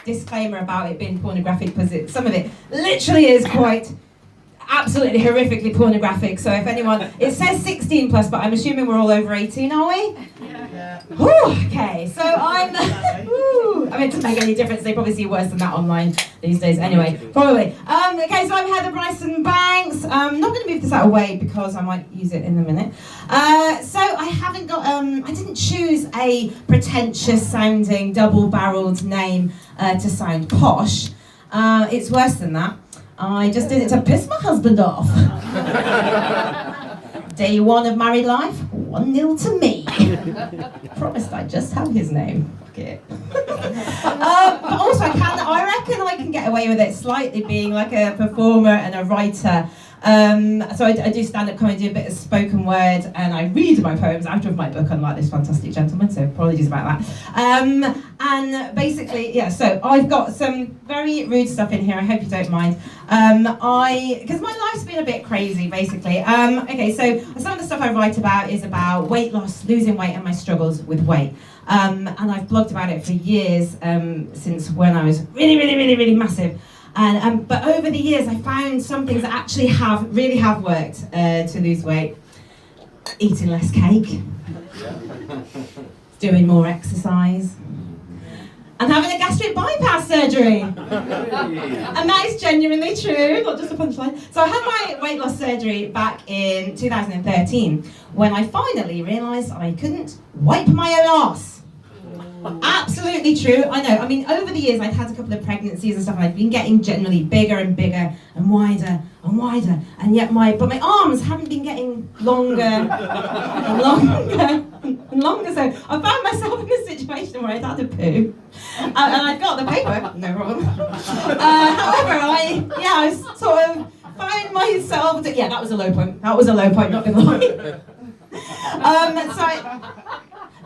disclaimer about it being pornographic, because some of it literally is quite absolutely horrifically pornographic. So if anyone, it says 16 plus, but I'm assuming we're all over 18, are we? Yeah. Okay, so I'm, I mean, it doesn't make any difference. They probably see worse than that online these days anyway, probably. Okay, so I'm Heather Bryson-Banks. I'm not going to move this out of the way because I might use it in a minute. So I haven't got, I didn't choose a pretentious sounding double-barreled name to sound posh. It's worse than that. I just did it to piss my husband off. Day one of married life, 1-0 to me. Promised I'd just have his name. Fuck it. But also I reckon I can get away with it slightly being like a performer and a writer. So I do stand-up comedy, a bit of spoken word, and I read my poems out of my book, unlike this fantastic gentleman, so apologies about that. And basically, yeah, so I've got some very rude stuff in here, I hope you don't mind. Because my life's been a bit crazy, basically. Okay, so some of the stuff I write about is about weight loss, losing weight, and my struggles with weight. And I've blogged about it for years, since when I was really massive. But over the years, I found some things that actually really have worked to lose weight. Eating less cake, doing more exercise, and having a gastric bypass surgery. And that is genuinely true, not just a punchline. So I had my weight loss surgery back in 2013, when I finally realised I couldn't wipe my own arse. Absolutely true, I know. I mean, over the years I'd had a couple of pregnancies and stuff, and I'd been getting generally bigger and bigger and wider and wider, and yet my arms haven't been getting longer and longer and longer. So I found myself in a situation where I'd had a poo, and I'd got the paper, no problem. However, I sort of found myself, that was a low point. That was a low point, not gonna lie.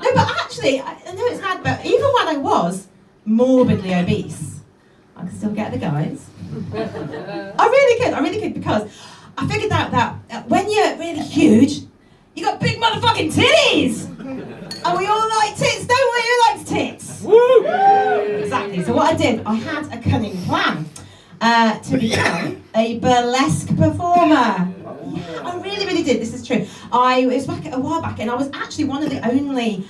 No, but actually, I know it's mad, but even when I was morbidly obese, I could still get the guys. I really could, because I figured out that when you're really huge, you got big motherfucking titties! And we all like tits, don't we? Who likes tits? Woo! Exactly, so what I did, I had a cunning plan to become a burlesque performer. Yeah, I really did. This is true. It was a while back, and I was actually one of the only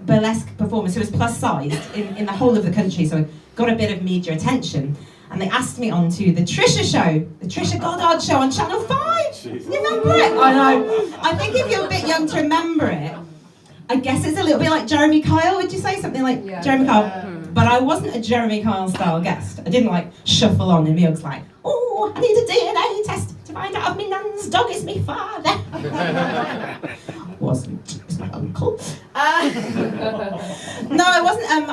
burlesque performers who was plus sized in the whole of the country. So I got a bit of media attention, and they asked me onto the Trisha show, the Trisha Goddard show on Channel 5. You remember it? I know. I think if you're a bit young to remember it, I guess it's a little bit like Jeremy Kyle. Would you say something like Jeremy Kyle? But I wasn't a Jeremy Kyle style guest. I didn't like shuffle on in Mugs like, oh, I need a DNA test to find out if me nan's dog is me father. Wasn't. It was my uncle. No, I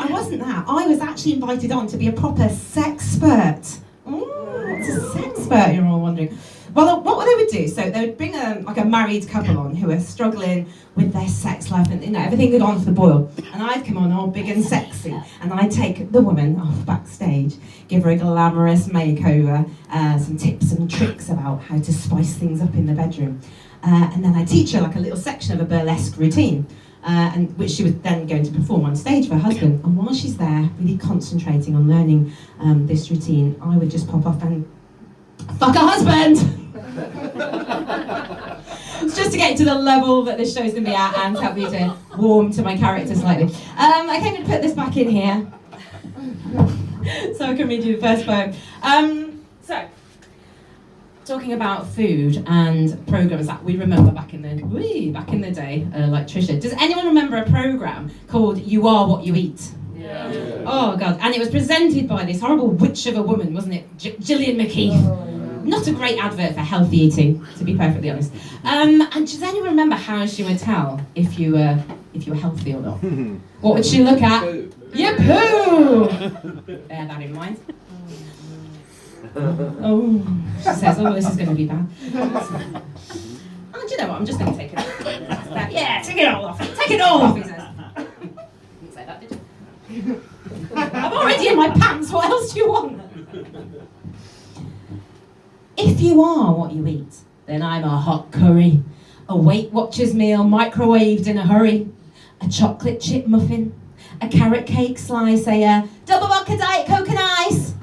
wasn't that. I was actually invited on to be a proper sexpert. What's a sexpert, you're all wondering? Well, what they would do, so they would bring a married couple on who are struggling with their sex life, and everything had gone off the boil. And I'd come on all big and sexy, and I'd take the woman off backstage, give her a glamorous makeover, some tips and tricks about how to spice things up in the bedroom. And then I'd teach her like a little section of a burlesque routine, and which she was then going to perform on stage for her husband. And while she's there, really concentrating on learning this routine, I would just pop off and fuck her husband! It's just to get to the level that this show's going to be at and help me to warm to my character slightly. I came to put this back in here so I can read you the first poem. So, talking about food and programmes that we remember back in the day, like Trisha. Does anyone remember a programme called You Are What You Eat? Yeah. Oh God, and it was presented by this horrible witch of a woman, wasn't it? Gillian McKeith. Not a great advert for healthy eating, to be perfectly honest. And does anyone remember how she would tell if you were healthy or not? What would she look at? Your poo! Bear that in mind. Oh, she says, oh, this is going to be bad. Oh, do you know what? I'm just going to take it off. Yeah, take it all off. Take it all off, he says. Didn't say that, did you? I'm already in my pants. What else do you want? If you are what you eat, then I'm a hot curry, a Weight Watchers meal microwaved in a hurry, a chocolate chip muffin, a carrot cake slice, a double vodka diet coke and ice.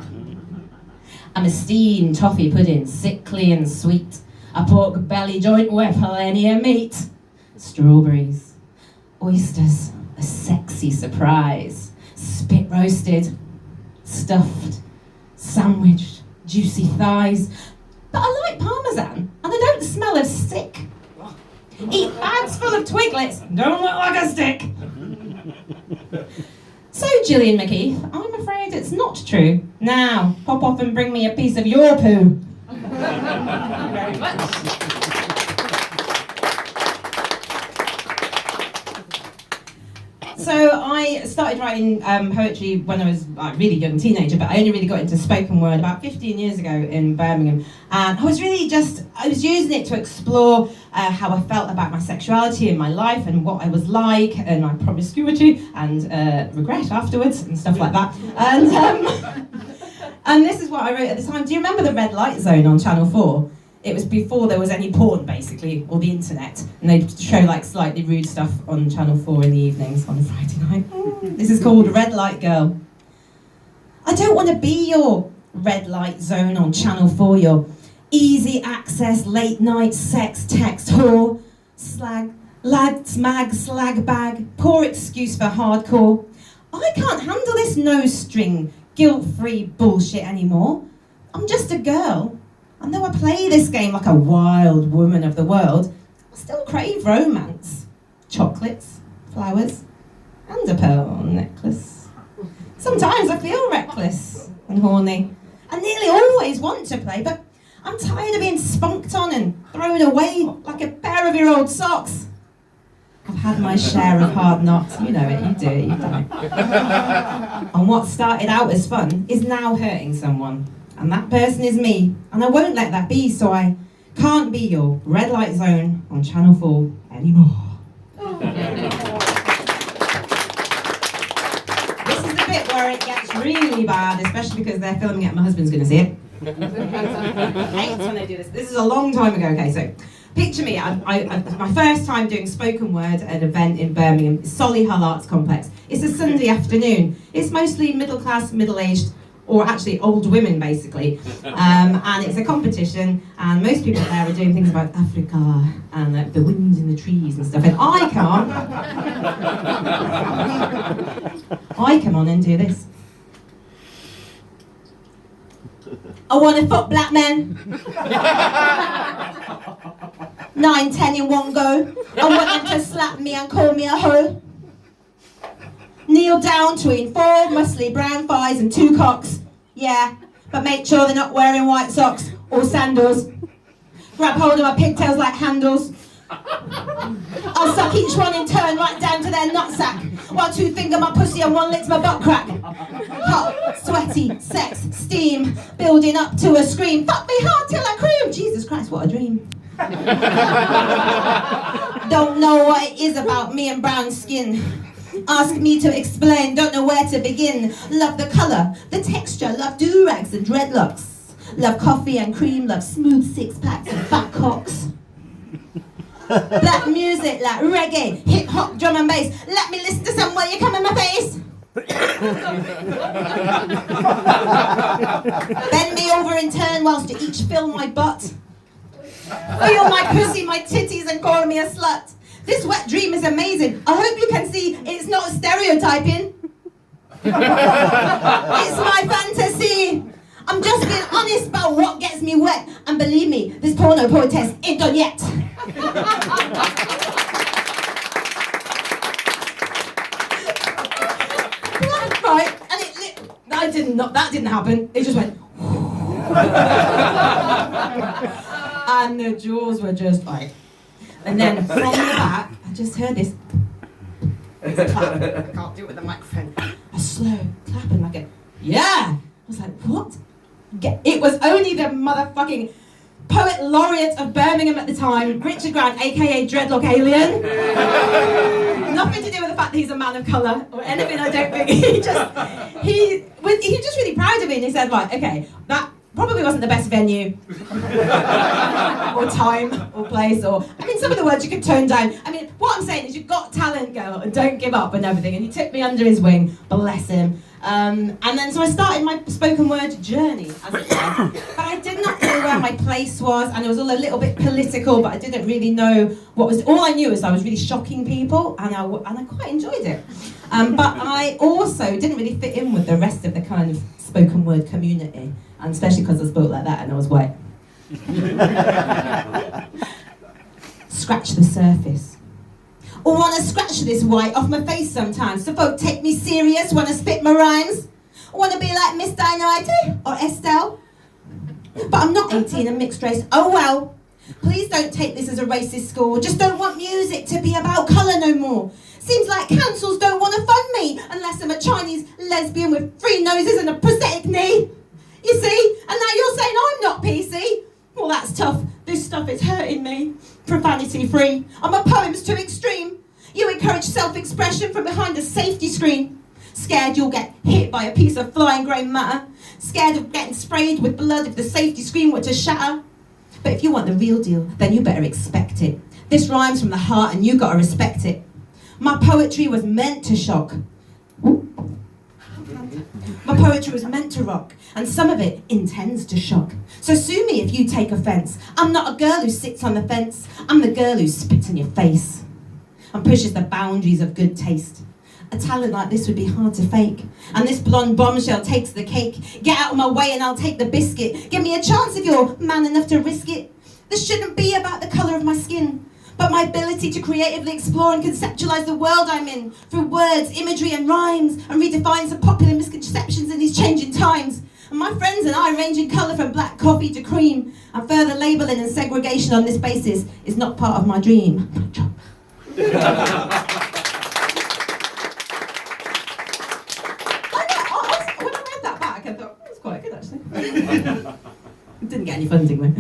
I'm a steamed toffee pudding, sickly and sweet, a pork belly joint with plenty of meat, strawberries, oysters, a sexy surprise, spit roasted, stuffed, sandwiched, juicy thighs. But I like parmesan, and I don't smell of stick. Eat bags full of twiglets, don't look like a stick. So, Gillian McKeith, I'm afraid it's not true. Now, pop off and bring me a piece of your poo. Thank you very much. So I started writing poetry when I was a really young teenager, but I only really got into spoken word about 15 years ago in Birmingham. And I was using it to explore how I felt about my sexuality in my life and what I was like and my promiscuity and regret afterwards and stuff like that. And this is what I wrote at the time. Do you remember the red light zone on Channel 4? It was before there was any porn, basically, or the internet, and they'd show like slightly rude stuff on Channel 4 in the evenings on a Friday night. This is called Red Light Girl. I don't want to be your red light zone on Channel 4, your easy access, late night sex, text, whore, slag, lad, smag, slag bag, poor excuse for hardcore. I can't handle this no-string, guilt-free bullshit anymore. I'm just a girl. And though I play this game like a wild woman of the world, I still crave romance. Chocolates, flowers, and a pearl necklace. Sometimes I feel reckless and horny. I nearly always want to play, but I'm tired of being spunked on and thrown away like a pair of your old socks. I've had my share of hard knocks. You know it, you do. And what started out as fun is now hurting someone. And that person is me, and I won't let that be, so I can't be your red light zone on Channel 4 anymore. This is the bit where it gets really bad, especially because they're filming it and my husband's going to see it. I hate when they do this. This is a long time ago, okay, so picture me, my first time doing spoken word at an event in Birmingham, Solihull Arts Complex. It's a Sunday afternoon. It's mostly middle class, middle-aged, or actually old women, basically. And it's a competition, and most people there are doing things about Africa and the wind in the trees and stuff, and I come on and do this. I want to fuck black men. 9, 10 in one go. I want them to slap me and call me a hoe. Kneel down between 4 muscly brown thighs and 2 cocks. Yeah, but make sure they're not wearing white socks or sandals. Grab hold of my pigtails like handles. I'll suck each one in turn right down to their nutsack, while 2 finger my pussy and 1 licks my butt crack. Hot, sweaty, sex, steam, building up to a scream. Fuck me hard till I cream. Jesus Christ, what a dream. Don't know what it is about me and brown skin. Ask me to explain, don't know where to begin. Love the colour, the texture, love do-rags and dreadlocks. Love coffee and cream, love smooth 6-packs and fat cocks. Black music like reggae, hip-hop, drum and bass. Let me listen to some while you come in my face. Bend me over in turn whilst you each fill my butt. Feel my pussy, my titties and call me a slut. This wet dream is amazing. I hope you can see it's not stereotyping. It's my fantasy. I'm just being honest about what gets me wet. And believe me, this porno protest ain't done yet. Right, and that didn't happen. It just went. And the jaws were just like. And then from the back, I just heard this. It's a clap. I can't do it with the microphone. A slow clapping like a, yeah. I was like, what? It was only the motherfucking poet laureate of Birmingham at the time, Richard Grant, aka Dreadlock Alien. Nothing to do with the fact that he's a man of colour or anything. I don't think he was just really proud of me, and he said, like, okay, that probably wasn't the best venue or time or place, or I mean, mean, some of the words you could tone down. I mean, what I'm saying is you've got talent, girl, and don't give up and everything. And he took me under his wing, bless him. And then so I started my spoken word journey, as it were. But I did not know where my place was, and it was all a little bit political, but I didn't really know what was... All I knew is I was really shocking people, and I quite enjoyed it. But I also didn't really fit in with the rest of the kind of spoken word community, and especially because I spoke like that and I was white. Scratch the surface. Or wanna scratch this white off my face sometimes, so folk take me serious, wanna spit my rhymes. Wanna be like Miss Dynamite or Estelle. But I'm not 18 and mixed race, oh well. Please don't take this as a racist score, just don't want music to be about colour no more. Seems like councils don't wanna fund me, unless I'm a Chinese lesbian with 3 noses and a prosthetic knee. You see, and now you're saying I'm not PC. Well, that's tough. This stuff is hurting me. Profanity free. Are my poems too extreme? You encourage self-expression from behind a safety screen. Scared you'll get hit by a piece of flying grey matter. Scared of getting sprayed with blood if the safety screen were to shatter. But if you want the real deal, then you better expect it. This rhymes from the heart and you gotta respect it. My poetry was meant to shock. My poetry was meant to rock, and some of it intends to shock. So sue me if you take offence. I'm not a girl who sits on the fence. I'm the girl who spits in your face and pushes the boundaries of good taste. A talent like this would be hard to fake, and this blonde bombshell takes the cake. Get out of my way and I'll take the biscuit. Give me a chance if you're man enough to risk it. This shouldn't be about the colour of my skin, but my ability to creatively explore and conceptualise the world I'm in through words, imagery and rhymes, and redefine some popular misconceptions in these changing times. And my friends and I range in colour from black coffee to cream, and further labelling and segregation on this basis is not part of my dream. When I read that back, I thought, that's quite good actually. Didn't get any funding though.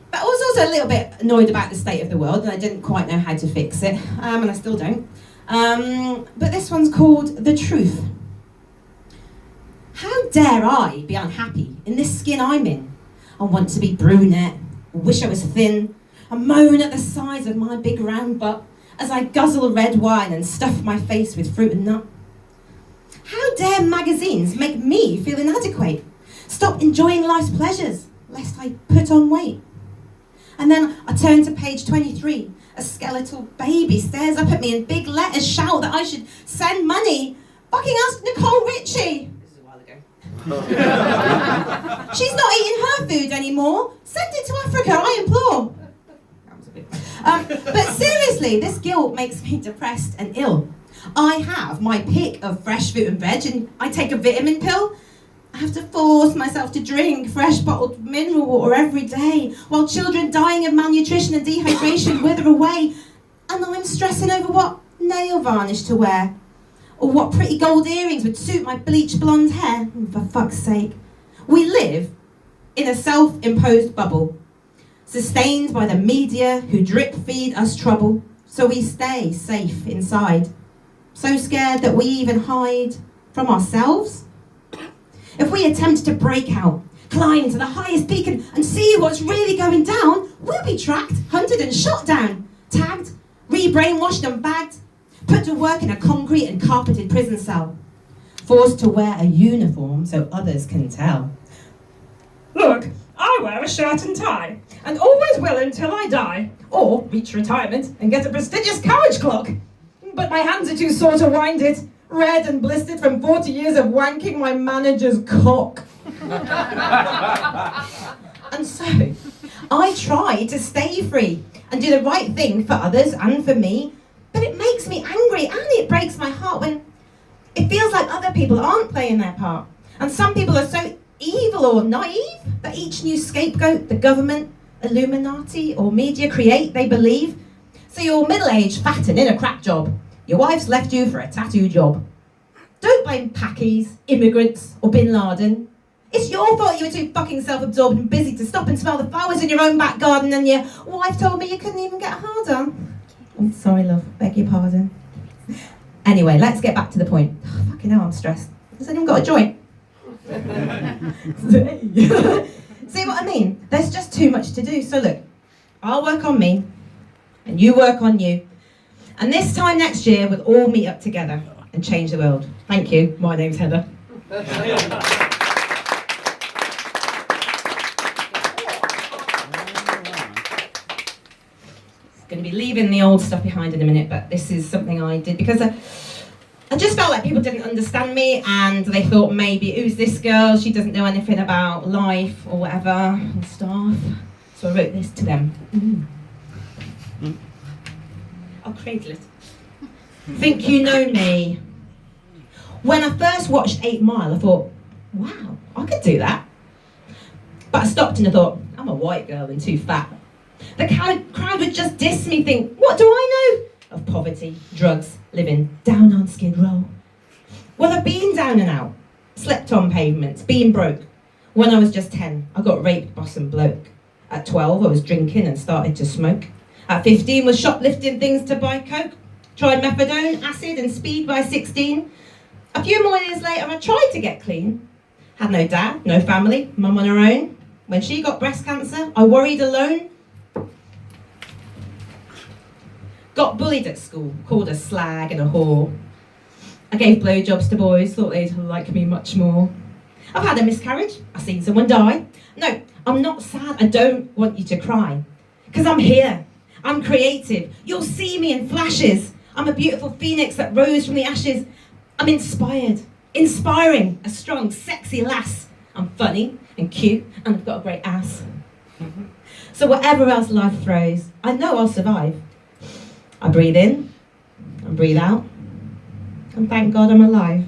But I was also a little bit annoyed about the state of the world, and I didn't quite know how to fix it, and I still don't. But this one's called The Truth. How dare I be unhappy in this skin I'm in? I want to be brunette, wish I was thin, and moan at the size of my big round butt as I guzzle red wine and stuff my face with fruit and nut. How dare magazines make me feel inadequate? Stop enjoying life's pleasures, lest I put on weight. And then I turn to page 23. A skeletal baby stares up at me in big letters, shout that I should send money. Fucking ask Nicole Richie. This is a while ago. She's not eating her food anymore. Send it to Africa, I implore. That was a bit. But seriously, this guilt makes me depressed and ill. I have my pick of fresh fruit and veg, and I take a vitamin pill. I have to force myself to drink fresh bottled mineral water every day, while children dying of malnutrition and dehydration wither away. And I'm stressing over what nail varnish to wear, or what pretty gold earrings would suit my bleached blonde hair. For fuck's sake. We live in a self-imposed bubble, sustained by the media who drip feed us trouble, so we stay safe inside, so scared that we even hide from ourselves. If we attempt to break out, climb to the highest peak and see what's really going down, we'll be tracked, hunted and shot down, tagged, re-brainwashed and bagged, put to work in a concrete and carpeted prison cell, forced to wear a uniform so others can tell. Look, I wear a shirt and tie, and always will until I die, or reach retirement and get a prestigious carriage clock. But my hands are too sore to wind it, red and blistered from 40 years of wanking my manager's cock. And so, I try to stay free and do the right thing for others and for me, but it makes me angry and it breaks my heart when it feels like other people aren't playing their part. And some people are so evil or naive that each new scapegoat the government, Illuminati or media create, they believe. So you're middle-aged, fat and in a crap job. Your wife's left you for a tattoo job. Don't blame Pakis, immigrants, or Bin Laden. It's your fault you were too fucking self-absorbed and busy to stop and smell the flowers in your own back garden, and your wife told me you couldn't even get hard on. I'm sorry, love. Beg your pardon. Anyway, let's get back to the point. Oh, fucking hell, I'm stressed. Has anyone got a joint? See what I mean? There's just too much to do. So look, I'll work on me, and you work on you. And this time next year, we'll all meet up together and change the world. Thank you. My name's Heather. Going to be leaving the old stuff behind in a minute, but this is something I did because I just felt like people didn't understand me, and they thought maybe, who's this girl? She doesn't know anything about life or whatever and stuff. So I wrote this to them. I'll cradle it. Think you know me. When I first watched 8 Mile, I thought, wow, I could do that. But I stopped and I thought, I'm a white girl and too fat. The crowd would just diss me, think, what do I know of poverty, drugs, living down on Skid Row? Well, I've been down and out, slept on pavements, been broke. When I was just 10, I got raped by some bloke. At 12, I was drinking and started to smoke. At 15, was shoplifting things to buy coke. Tried methadone, acid and speed by 16. A few more years later, I tried to get clean. Had no dad, no family, mum on her own. When she got breast cancer, I worried alone. Got bullied at school, called a slag and a whore. I gave blowjobs to boys, thought they'd like me much more. I've had a miscarriage, I've seen someone die. No, I'm not sad, I don't want you to cry. 'Cause I'm here, I'm creative, you'll see me in flashes. I'm a beautiful phoenix that rose from the ashes. I'm inspired, inspiring, a strong, sexy lass. I'm funny and cute, and I've got a great ass. So whatever else life throws, I know I'll survive. I breathe in, and breathe out, and thank God I'm alive.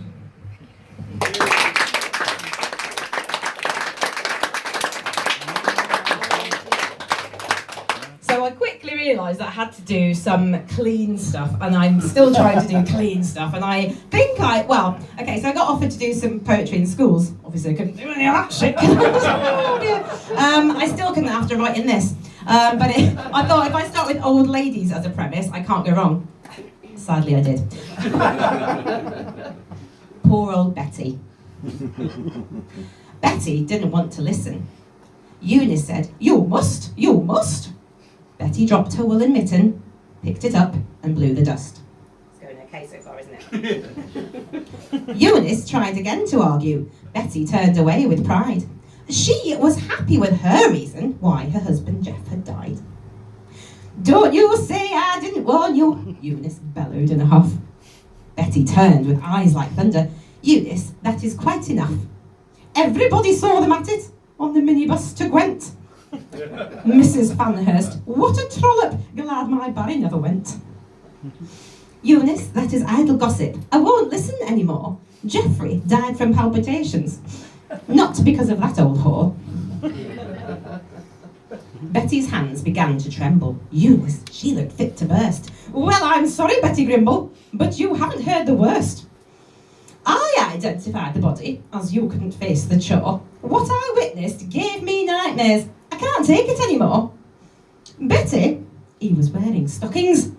So I quickly realised that I had to do some clean stuff, and I'm still trying to do clean stuff, and I think so I got offered to do some poetry in schools. Obviously I couldn't do any of that shit. I still couldn't after writing this. But I thought if I start with old ladies as a premise, I can't go wrong. Sadly, I did. Poor old Betty. Betty didn't want to listen. Eunice said, you must, you must. Betty dropped her woolen mitten, picked it up and blew the dust. It's going okay so far, isn't it? Eunice tried again to argue. Betty turned away with pride. She was happy with her reason why her husband Jeff had died. Don't you say I didn't warn you, Eunice bellowed in a huff. Betty turned with eyes like thunder. Eunice, that is quite enough. Everybody saw them at it on the minibus to Gwent. Mrs. Fanhurst, what a trollop, glad my Barry never went. Eunice, that is idle gossip. I won't listen anymore. Geoffrey died from palpitations. Not because of that old whore. Betty's hands began to tremble. Eunice, she looked fit to burst. Well, I'm sorry, Betty Grimble, but you haven't heard the worst. I identified the body, as you couldn't face the chore. What I witnessed gave me nightmares. I can't take it anymore. Betty, he was wearing stockings.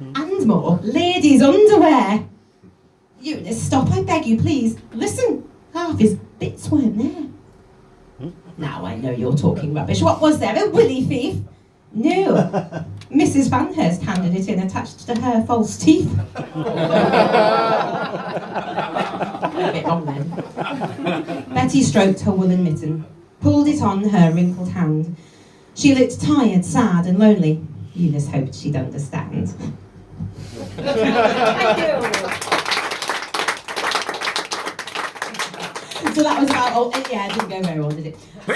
And more, ladies' underwear. Eunice, stop, I beg you, please. Listen. Half his bits weren't there. Now I know you're talking rubbish. What was there, a willy thief? No. Mrs. Fanhurst handed it in attached to her false teeth. A bit wrong then. Betty stroked her woolen mitten, pulled it on her wrinkled hand. She looked tired, sad and lonely. Eunice hoped she'd understand. Thank you. So that was about, it didn't go very well, did it? So,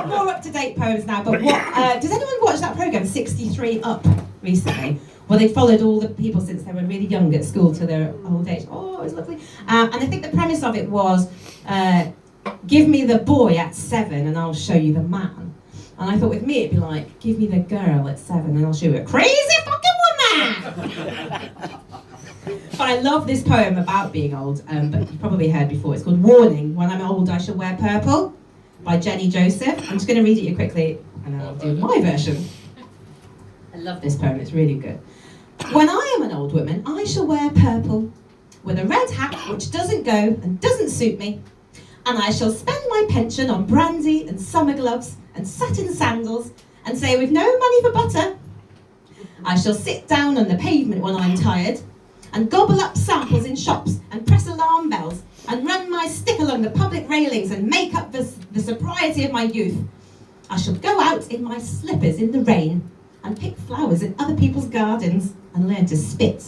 more up-to-date poems now, but does anyone watch that programme, 63 Up, recently? Well, they followed all the people since they were really young at school to their old age. Oh, it was lovely. And I think the premise of it was, give me the boy at 7 and I'll show you the man. And I thought with me it'd be like, give me the girl at 7 and I'll show you a crazy fucking woman! But I love this poem about being old, but you've probably heard before. It's called Warning, When I'm Old I Shall Wear Purple, by Jenny Joseph. I'm just going to read it you quickly, and then I'll do my version. I love this poem, it's really good. When I am an old woman, I shall wear purple, with a red hat which doesn't go and doesn't suit me, and I shall spend my pension on brandy and summer gloves and satin sandals and say with no money for butter, I shall sit down on the pavement when I'm tired and gobble up samples in shops and press alarm bells and run my stick along the public railings and make up the sobriety of my youth. I shall go out in my slippers in the rain and pick flowers in other people's gardens and learn to spit.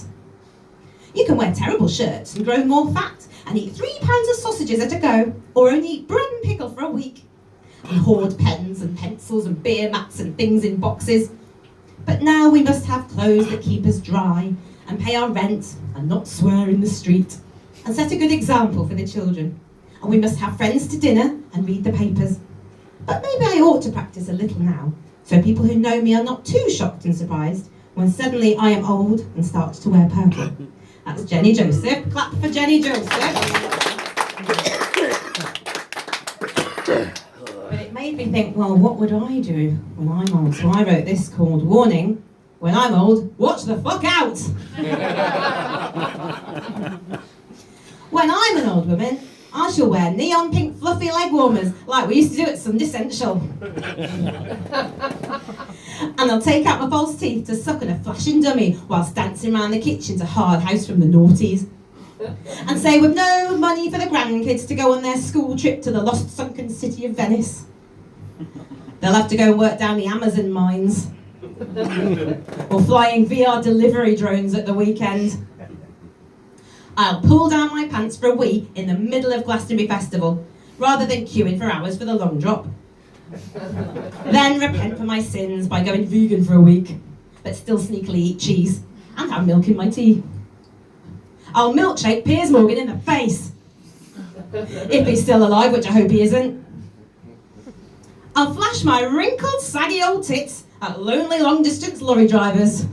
You can wear terrible shirts and grow more fat and eat 3 pounds of sausages at a go, or only eat bread and pickle for a week, and hoard pens and pencils and beer mats and things in boxes. But now we must have clothes that keep us dry and pay our rent and not swear in the street and set a good example for the children. And we must have friends to dinner and read the papers. But maybe I ought to practice a little now, so people who know me are not too shocked and surprised when suddenly I am old and start to wear purple. That's Jenny Joseph. Clap for Jenny Joseph. But it made me think, well, what would I do when I'm old? So I wrote this called Warning, when I'm old, watch the fuck out! When I'm an old woman, I shall wear neon pink fluffy leg warmers like we used to do at Sunday Central. And I'll take out my false teeth to suck on a flashing dummy whilst dancing around the kitchen to Hard House from the noughties. And say we've no money for the grandkids to go on their school trip to the lost sunken city of Venice. They'll have to go and work down the Amazon mines. Or flying VR delivery drones at the weekend. I'll pull down my pants for a wee in the middle of Glastonbury Festival, rather than queuing for hours for the long drop. Then repent for my sins by going vegan for a week, but still sneakily eat cheese and have milk in my tea. I'll milkshake Piers Morgan in the face, if he's still alive, which I hope he isn't. I'll flash my wrinkled, saggy old tits at lonely long-distance lorry drivers.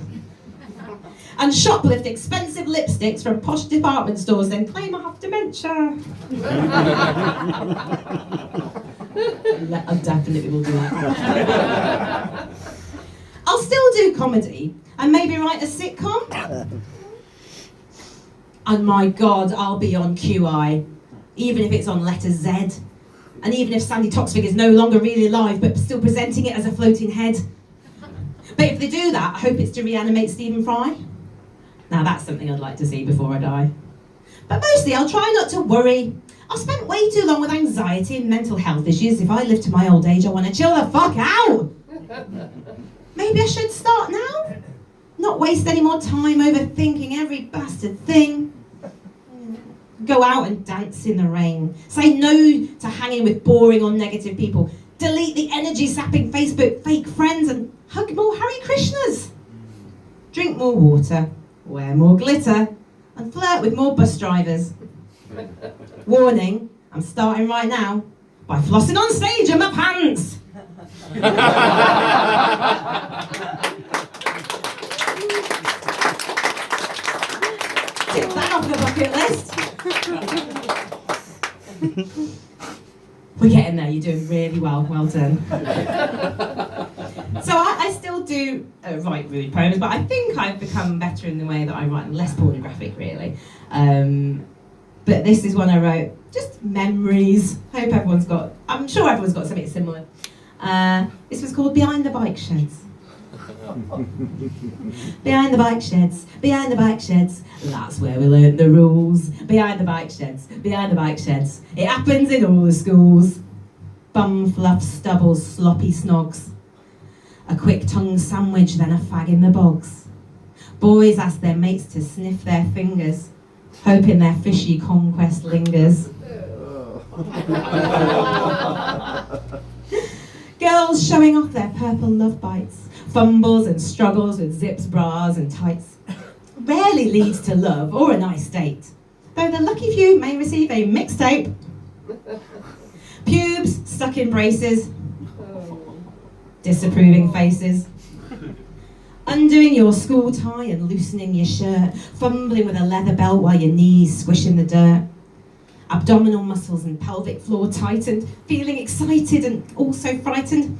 And shoplift expensive lipsticks from posh department stores, then claim I have dementia. I definitely will do that. I'll still do comedy and maybe write a sitcom. And my God, I'll be on QI, even if it's on letter Z. And even if Sandy Toksvig is no longer really alive, but still presenting it as a floating head. But if they do that, I hope it's to reanimate Stephen Fry. Now that's something I'd like to see before I die. But mostly I'll try not to worry. I've spent way too long with anxiety and mental health issues. If I live to my old age, I want to chill the fuck out. Maybe I should start now? Not waste any more time overthinking every bastard thing. Go out and dance in the rain. Say no to hanging with boring or negative people. Delete the energy-sapping Facebook fake friends and hug more Hare Krishnas. Drink more water. Wear more glitter, and flirt with more bus drivers. Warning, I'm starting right now by flossing on stage in my pants. Tick that off the bucket list. We're getting there, you're doing really well, well done. So I still do write rude poems, but I think I've become better in the way that I write them, less pornographic really. But this is one I wrote, just memories. I'm sure everyone's got something similar. This was called Behind the Bike Sheds. Behind the bike sheds, behind the bike sheds, that's where we learn the rules. Behind the bike sheds, behind the bike sheds, it happens in all the schools. Bum fluff, stubbles, sloppy snogs. A quick tongue sandwich, then a fag in the bogs. Boys ask their mates to sniff their fingers, hoping their fishy conquest lingers. Girls showing off their purple love bites, fumbles and struggles with zips, bras and tights. Rarely leads to love or a nice date, though the lucky few may receive a mixtape. Pubes stuck in braces, disapproving faces. Undoing your school tie and loosening your shirt, fumbling with a leather belt while your knees squish in the dirt. Abdominal muscles and pelvic floor tightened, feeling excited and also frightened.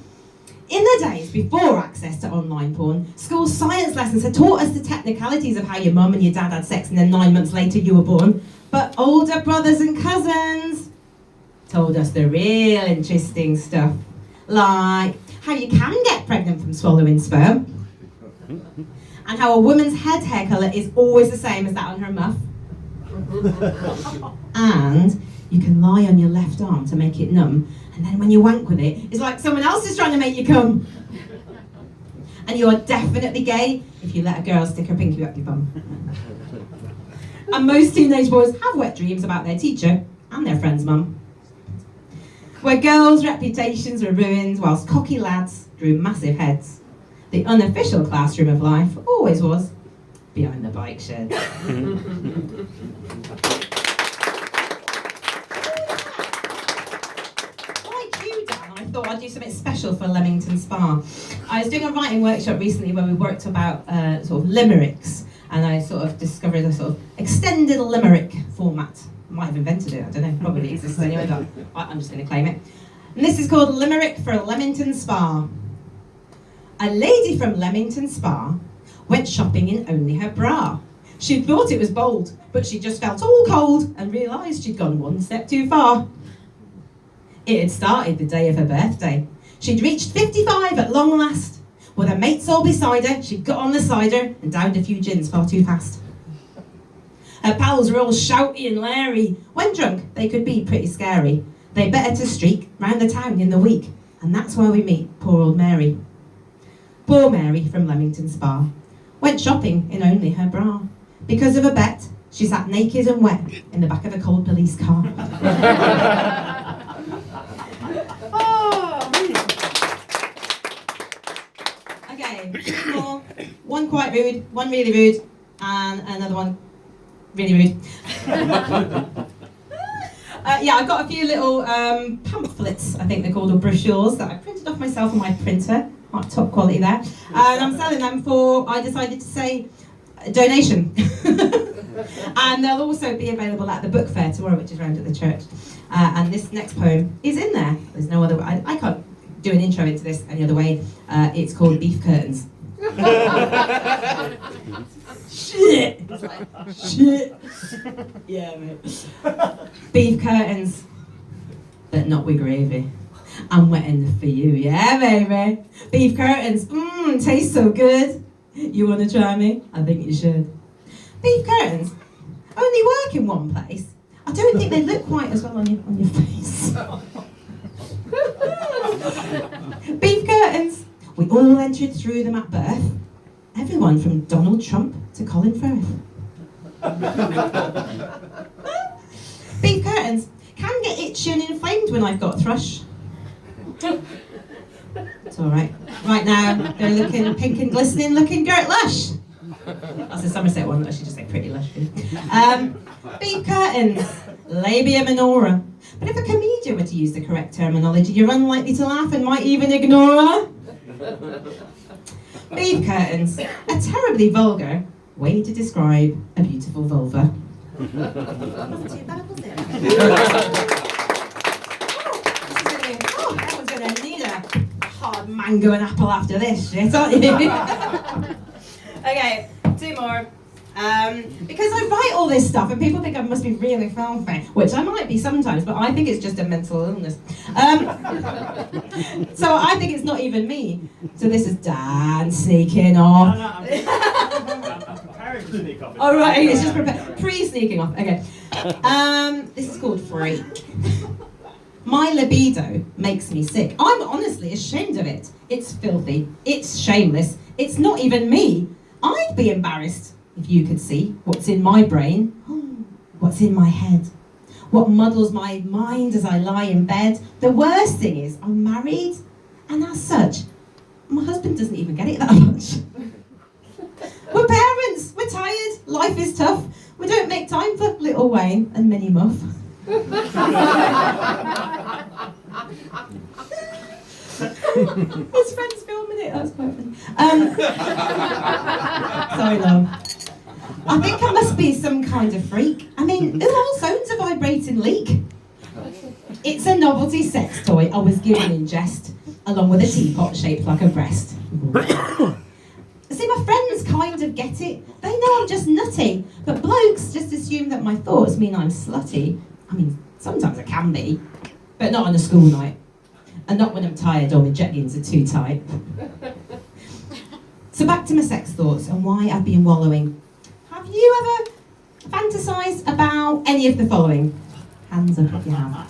In the days before access to online porn, school science lessons had taught us the technicalities of how your mum and your dad had sex and then 9 months later you were born. But older brothers and cousins told us the real interesting stuff, like how you can get pregnant from swallowing sperm, and how a woman's head hair colour is always the same as that on her muff. And you can lie on your left arm to make it numb, and then when you wank with it, it's like someone else is trying to make you come. And you are definitely gay if you let a girl stick her pinky up your bum. And most teenage boys have wet dreams about their teacher and their friend's mum, where girls' reputations were ruined whilst cocky lads drew massive heads. The unofficial classroom of life always was behind the bike shed. Like you, Dan, I thought I'd do something special for Leamington Spa. I was doing a writing workshop recently where we worked about sort of limericks, and I sort of discovered a sort of extended limerick format. Might have invented it, I don't know, probably exists anyway, but I'm just going to claim it. And this is called Limerick for Leamington Spa. A lady from Leamington Spa went shopping in only her bra. She thought it was bold, but she just felt all cold and realised she'd gone one step too far. It had started the day of her birthday. She'd reached 55 at long last. With her mates all beside her, she'd got on the cider and downed a few gins far too fast. Her pals were all shouty and leery. When drunk, they could be pretty scary. They better to streak round the town in the week, and that's where we meet poor old Mary. Poor Mary from Leamington Spa went shopping in only her bra. Because of a bet, she sat naked and wet in the back of a cold police car. Okay, two more. One quite rude, one really rude, and another one really rude. Yeah, I've got a few little pamphlets, I think they're called, or brochures, that I printed off myself on my printer. Top quality there. And I'm selling them for, I decided to say, a donation. And they'll also be available at the book fair tomorrow, which is round at the church. And this next poem is in there. There's no other way. I can't do an intro into this any other way. It's called Beef Curtains. Shit! Shit! Yeah, mate. Beef curtains, but not with gravy. I'm wetting for you, yeah, baby. Beef curtains, tastes so good. You want to try me? I think you should. Beef curtains only work in one place. I don't think they look quite as well on your face. Beef curtains. We all entered through them at birth. Everyone from Donald Trump to Colin Firth. Beef curtains can get itchy and inflamed when I've got thrush. It's all right. Right now, they're looking pink and glistening, looking Gert Lush. That's a Somerset one. I should just say pretty lush. Beef curtains, labia minora. But if a comedian were to use the correct terminology, you're unlikely to laugh and might even ignore her. Beef curtains, a terribly vulgar way to describe a beautiful vulva. Not too bad, was it? Everyone's going to need a hard mango and apple after this shit, aren't you? Okay, two more. Because I write all this stuff and people think I must be really filthy, which I might be sometimes, but I think it's just a mental illness. So I think it's not even me. So this is Dan sneaking off. No, I'm preparing to sneak off. Oh right, it's just pre-sneaking off. Okay. This is called Freak. My libido makes me sick. I'm honestly ashamed of it. It's filthy. It's shameless. It's not even me. I'd be embarrassed if you could see what's in my brain, what's in my head, what muddles my mind as I lie in bed. The worst thing is I'm married, and as such, my husband doesn't even get it that much. We're parents, we're tired, life is tough. We don't make time for Little Wayne and Minnie Muff. His friend's filming it, that's quite funny. Sorry, love. I think I must be some kind of freak. I mean, who else owns a vibrating leak? It's a novelty sex toy I was given in jest, along with a teapot shaped like a breast. See, my friends kind of get it. They know I'm just nutty, but blokes just assume that my thoughts mean I'm slutty. I mean, sometimes I can be, but not on a school night. and not when I'm tired or my jeggings are too tight. So back to my sex thoughts and why I've been wallowing. Have you ever fantasised about any of the following? Hands up if you have.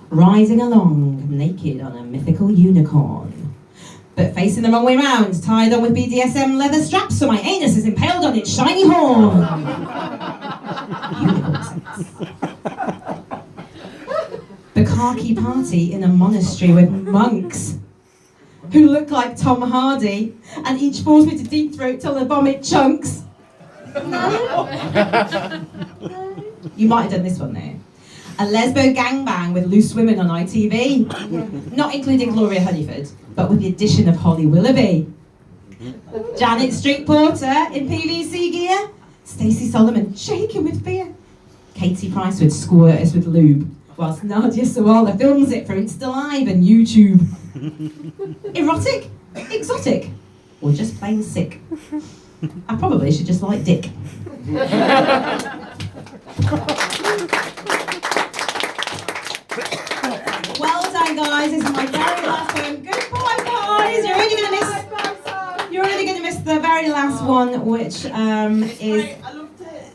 Riding along naked on a mythical unicorn, but facing the wrong way round, tied on with BDSM leather straps so my anus is impaled on its shiny horn. Unicorn sex. Bukkake party in a monastery with monks who look like Tom Hardy and each force me to deep throat till they vomit chunks. No? No? You might have done this one there. A lesbo gangbang with loose women on ITV. Not including Gloria Hunniford, but with the addition of Holly Willoughby. Janet Street Porter in PVC gear. Stacey Solomon shaking with fear. Katie Price would squirt us with lube, whilst Nadia Sawalha films it for Insta Live and YouTube. Erotic, exotic, or just plain sick. I probably should just like dick. Well done, guys. This is my very last one. Goodbye, guys. You're only going to miss the very last one, which is. I loved it.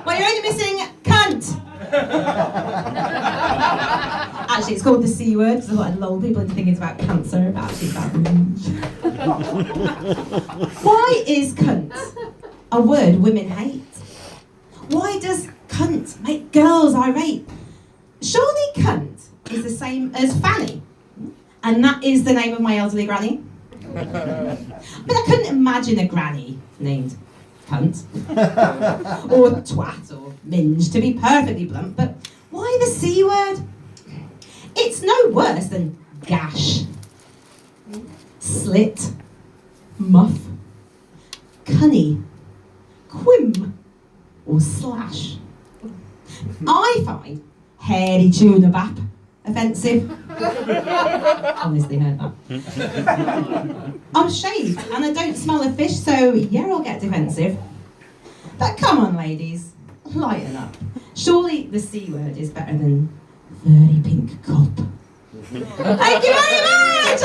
Well, you're only missing cunt. Actually, it's called the C word because I thought I'd lull people into thinking it's about cancer, but actually it's about revenge. Why is cunt a word women hate? Why does cunt make girls irate? Surely cunt is the same as fanny, and that is the name of my elderly granny. But I couldn't imagine a granny named cunt, or twat, or minge, to be perfectly blunt, but why the C word? It's no worse than gash, slit, muff, cunny, quim, or slash. I find hairy tuna bap offensive. Honestly heard that. I'm shaved and I don't smell of fish, so yeah, I'll get defensive. But come on, ladies, lighten up. Surely the C word is better than 30 pink cop. Thank you very much!